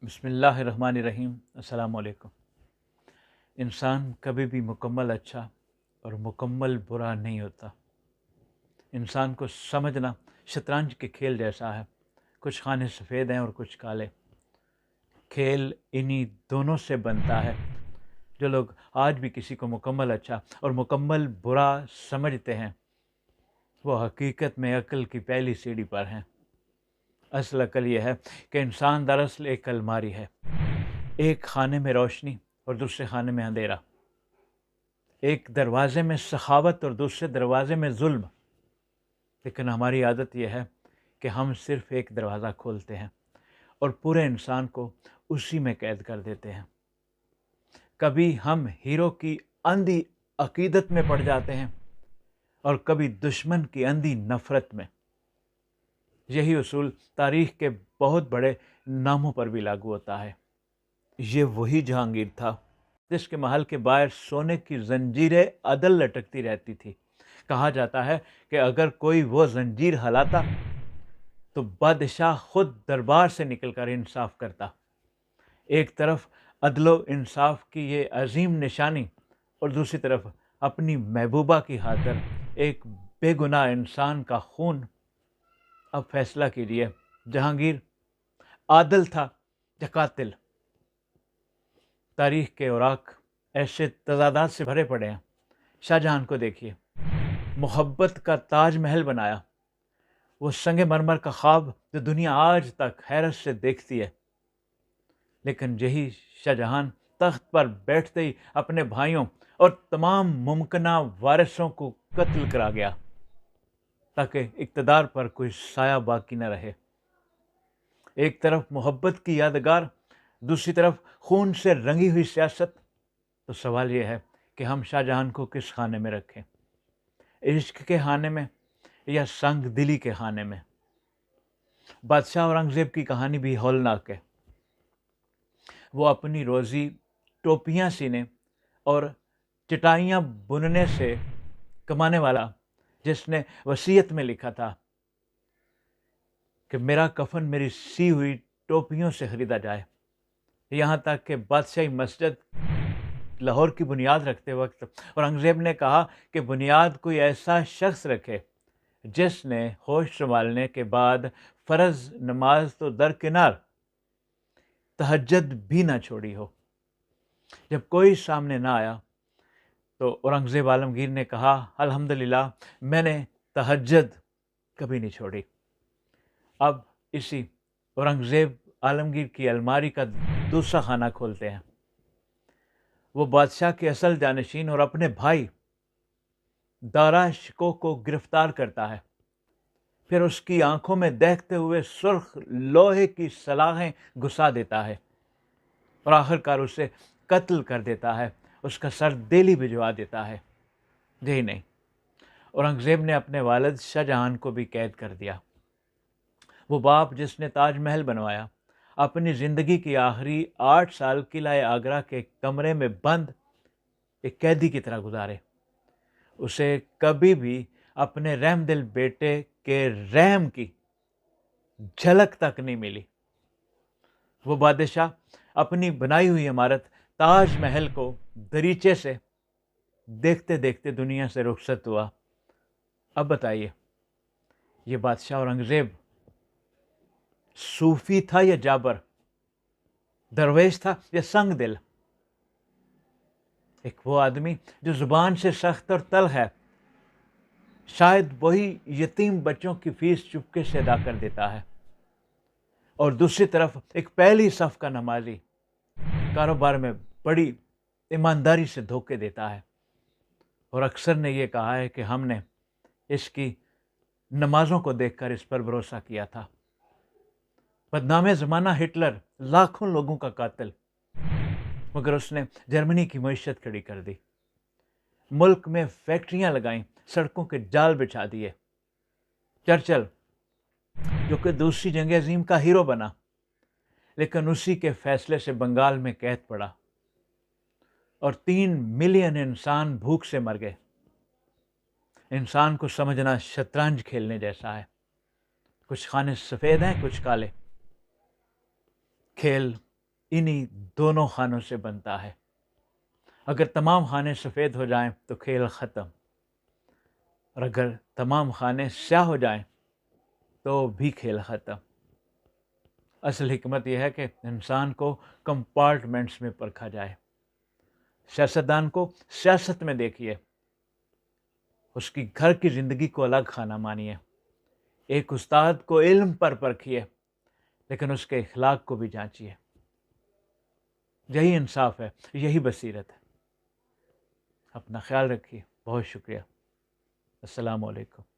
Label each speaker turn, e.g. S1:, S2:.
S1: بسم اللہ الرحمن الرحیم۔ السلام علیکم۔ انسان کبھی بھی مکمل اچھا اور مکمل برا نہیں ہوتا۔ انسان کو سمجھنا شطرنج کے کھیل جیسا ہے، کچھ خانے سفید ہیں اور کچھ کالے۔ کھیل انہی دونوں سے بنتا ہے۔ جو لوگ آج بھی کسی کو مکمل اچھا اور مکمل برا سمجھتے ہیں، وہ حقیقت میں عقل کی پہلی سیڑھی پر ہیں۔ اصل عقل یہ ہے کہ انسان دراصل ایک الماری ہے، ایک خانے میں روشنی اور دوسرے خانے میں اندھیرا، ایک دروازے میں سخاوت اور دوسرے دروازے میں ظلم۔ لیکن ہماری عادت یہ ہے کہ ہم صرف ایک دروازہ کھولتے ہیں اور پورے انسان کو اسی میں قید کر دیتے ہیں۔ کبھی ہم ہیرو کی اندھی عقیدت میں پڑ جاتے ہیں اور کبھی دشمن کی اندھی نفرت میں۔ یہی اصول تاریخ کے بہت بڑے ناموں پر بھی لاگو ہوتا ہے۔ یہ وہی جہانگیر تھا جس کے محل کے باہر سونے کی زنجیریں عدل لٹکتی رہتی تھی۔ کہا جاتا ہے کہ اگر کوئی وہ زنجیر ہلاتا تو بادشاہ خود دربار سے نکل کر انصاف کرتا۔ ایک طرف عدل و انصاف کی یہ عظیم نشانی اور دوسری طرف اپنی محبوبہ کی خاطر ایک بے گناہ انسان کا خون۔ اب فیصلہ کیجیے، جہانگیر عادل تھا یا قاتل؟ تاریخ کے اوراق ایسے تضادات سے بھرے پڑے ہیں۔ شاہ جہاں کو دیکھیے، محبت کا تاج محل بنایا، وہ سنگ مرمر کا خواب جو دنیا آج تک حیرت سے دیکھتی ہے۔ لیکن یہی شاہ جہاں تخت پر بیٹھتے ہی اپنے بھائیوں اور تمام ممکنہ وارثوں کو قتل کرا گیا تاکہ اقتدار پر کوئی سایہ باقی نہ رہے۔ ایک طرف محبت کی یادگار، دوسری طرف خون سے رنگی ہوئی سیاست۔ تو سوال یہ ہے کہ ہم شاہ جہاں کو کس خانے میں رکھیں؟ عشق کے خانے میں یا سنگ دلی کے خانے میں؟ بادشاہ اورنگزیب کی کہانی بھی ہولناک ہے۔ وہ اپنی روزی ٹوپیاں سینے اور چٹائیاں بننے سے کمانے والا، جس نے وصیت میں لکھا تھا کہ میرا کفن میری سی ہوئی ٹوپیوں سے خریدا جائے۔ یہاں تک کہ بادشاہی مسجد لاہور کی بنیاد رکھتے وقت اورنگزیب نے کہا کہ بنیاد کوئی ایسا شخص رکھے جس نے ہوش سنبھالنے کے بعد فرض نماز تو درکنار، تہجد بھی نہ چھوڑی ہو۔ جب کوئی سامنے نہ آیا تو اورنگزیب عالمگیر نے کہا، الحمدللہ میں نے تہجد کبھی نہیں چھوڑی۔ اب اسی اورنگزیب عالمگیر کی الماری کا دوسرا خانہ کھولتے ہیں۔ وہ بادشاہ کے اصل جانشین اور اپنے بھائی دارا شکوہ کو گرفتار کرتا ہے، پھر اس کی آنکھوں میں دیکھتے ہوئے سرخ لوہے کی سلاخیں گھسا دیتا ہے اور آخر کار اسے قتل کر دیتا ہے، اس کا سر دہلی بھجوا دیتا ہے۔ یہی نہیں، اورنگزیب نے اپنے والد شاہ جہاں کو بھی قید کر دیا۔ وہ باپ جس نے تاج محل بنوایا، اپنی زندگی کی آخری 8 سال قلعہ آگرہ کے کمرے میں بند ایک قیدی کی طرح گزارے۔ اسے کبھی بھی اپنے رحم دل بیٹے کے رحم کی جھلک تک نہیں ملی۔ وہ بادشاہ اپنی بنائی ہوئی عمارت تاج محل کو دریچے سے دیکھتے دیکھتے دنیا سے رخصت ہوا۔ اب بتائیے، یہ بادشاہ اورنگزیب صوفی تھا یا جابر؟ درویش تھا یا سنگ دل؟ ایک وہ آدمی جو زبان سے سخت اور تلخ ہے، شاید وہی یتیم بچوں کی فیس چپکے سے ادا کر دیتا ہے، اور دوسری طرف ایک پہلی صف کا نمازی کاروبار میں بڑی ایمانداری سے دھوکے دیتا ہے۔ اور اکثر نے یہ کہا ہے کہ ہم نے اس کی نمازوں کو دیکھ کر اس پر بھروسہ کیا تھا۔ بدنام زمانہ ہٹلر، لاکھوں لوگوں کا قاتل، مگر اس نے جرمنی کی معیشت کھڑی کر دی، ملک میں فیکٹریاں لگائیں، سڑکوں کے جال بچھا دیے۔ چرچل جو کہ دوسری جنگ عظیم کا ہیرو بنا، لیکن اسی کے فیصلے سے بنگال میں قید پڑا اور 3 ملین انسان بھوک سے مر گئے۔ انسان کو سمجھنا شطرنج کھیلنے جیسا ہے، کچھ خانے سفید ہیں، کچھ کالے۔ کھیل انہی دونوں خانوں سے بنتا ہے۔ اگر تمام خانے سفید ہو جائیں تو کھیل ختم، اور اگر تمام خانے سیاہ ہو جائیں تو بھی کھیل ختم۔ اصل حکمت یہ ہے کہ انسان کو کمپارٹمنٹس میں پرکھا جائے۔ سیاستدان کو سیاست میں دیکھیے، اس کی گھر کی زندگی کو الگ خانہ مانیے۔ ایک استاد کو علم پر پرکھیے، لیکن اس کے اخلاق کو بھی جانچیے۔ یہی انصاف ہے، یہی بصیرت ہے۔ اپنا خیال رکھیے، بہت شکریہ۔ السلام علیکم۔